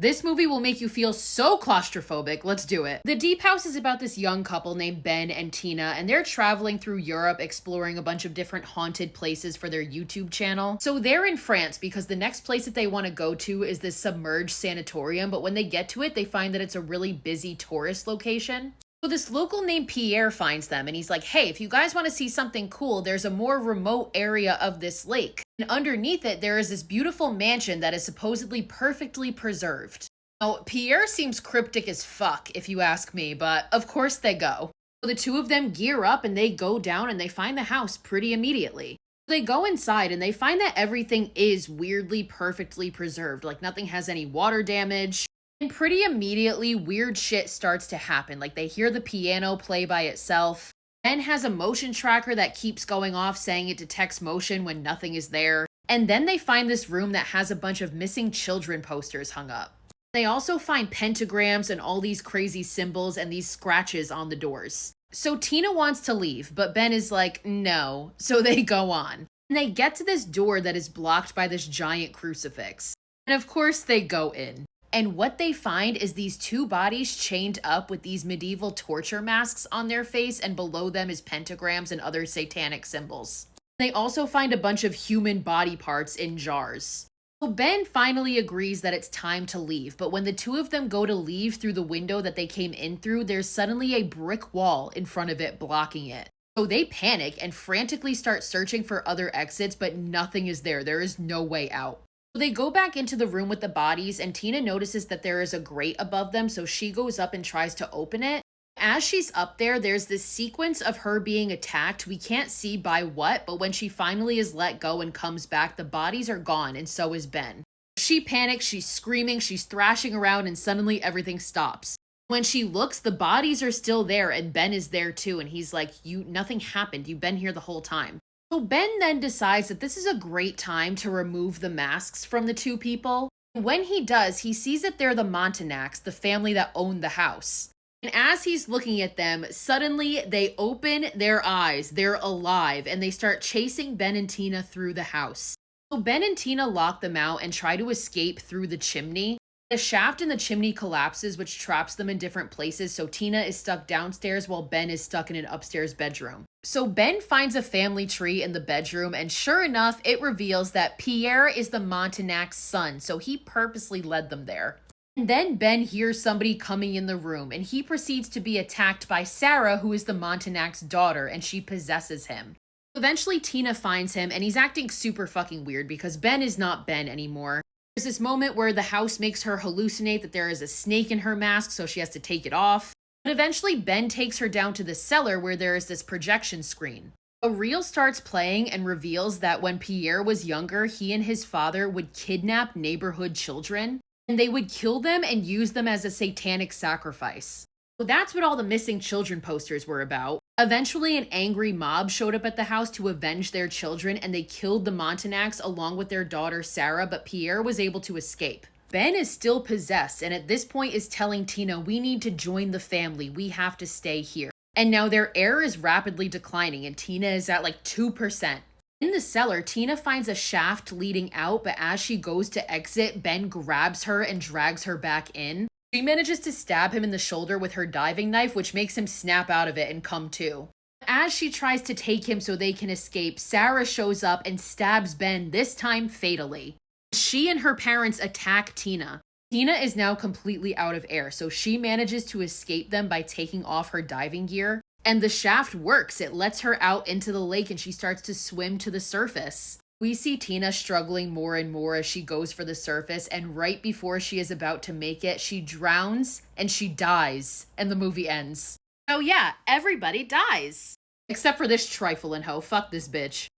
This movie will make you feel so claustrophobic. Let's do it. The Deep House is about this young couple named Ben and Tina, and they're traveling through Europe exploring a bunch of different haunted places for their YouTube channel. So they're in France because the next place that they want to go to is this submerged sanatorium, but when they get to it, they find that it's a really busy tourist location. So this local named Pierre finds them and he's like, hey, if you guys want to see something cool, there's a more remote area of this lake. And underneath it, there is this beautiful mansion that is supposedly perfectly preserved. Now, Pierre seems cryptic as fuck, if you ask me, but of course they go. So the two of them gear up and they go down and they find the house pretty immediately. They go inside and they find that everything is weirdly perfectly preserved, like nothing has any water damage. And pretty immediately, weird shit starts to happen. Like they hear the piano play by itself. Ben has a motion tracker that keeps going off saying it detects motion when nothing is there. And then they find this room that has a bunch of missing children posters hung up. They also find pentagrams and all these crazy symbols and these scratches on the doors. So Tina wants to leave, but Ben is like, no. So they go on. And they get to this door that is blocked by this giant crucifix. And of course they go in. And what they find is these two bodies chained up with these medieval torture masks on their face, and below them is pentagrams and other satanic symbols. They also find a bunch of human body parts in jars. So Ben finally agrees that it's time to leave, but when the two of them go to leave through the window that they came in through, there's suddenly a brick wall in front of it blocking it. So they panic and frantically start searching for other exits, but nothing is there. There is no way out. So they go back into the room with the bodies, and Tina notices that there is a grate above them, so she goes up and tries to open it. As she's up there, there's this sequence of her being attacked. We can't see by what, but when she finally is let go and comes back, the bodies are gone, and so is Ben. She panics, she's screaming, she's thrashing around, and suddenly everything stops. When she looks, the bodies are still there, and Ben is there too, and he's like, nothing happened, you've been here the whole time. So Ben then decides that this is a great time to remove the masks from the two people. When he does, he sees that they're the Montagnards, the family that owned the house. And as he's looking at them, suddenly they open their eyes, they're alive, and they start chasing Ben and Tina through the house. So Ben and Tina lock them out and try to escape through the chimney. The shaft in the chimney collapses, which traps them in different places, so Tina is stuck downstairs while Ben is stuck in an upstairs bedroom. So Ben finds a family tree in the bedroom, and sure enough, it reveals that Pierre is the Montagnard's son, so he purposely led them there. And then Ben hears somebody coming in the room, and he proceeds to be attacked by Sarah, who is the Montagnard's daughter, and she possesses him. Eventually, Tina finds him, and he's acting super fucking weird because Ben is not Ben anymore. There's this moment where the house makes her hallucinate that there is a snake in her mask, so she has to take it off. But eventually, Ben takes her down to the cellar where there is this projection screen. A reel starts playing and reveals that when Pierre was younger, he and his father would kidnap neighborhood children, and they would kill them and use them as a satanic sacrifice. So that's what all the missing children posters were about. Eventually, an angry mob showed up at the house to avenge their children, and they killed the Montagnards along with their daughter Sarah, but Pierre was able to escape. Ben is still possessed, and at this point is telling Tina, we need to join the family, we have to stay here. And now their air is rapidly declining, and Tina is at like 2%. In the cellar, Tina finds a shaft leading out, but as she goes to exit, Ben grabs her and drags her back in. She manages to stab him in the shoulder with her diving knife, which makes him snap out of it and come to. As she tries to take him so they can escape, Sarah shows up and stabs Ben, this time fatally. She and her parents attack Tina. Tina is now completely out of air, so she manages to escape them by taking off her diving gear. And the shaft works. It lets her out into the lake and she starts to swim to the surface. We see Tina struggling more and more as she goes for the surface, and right before she is about to make it, she drowns and she dies, and the movie ends. So yeah, everybody dies. Except for this trifling hoe. Fuck this bitch.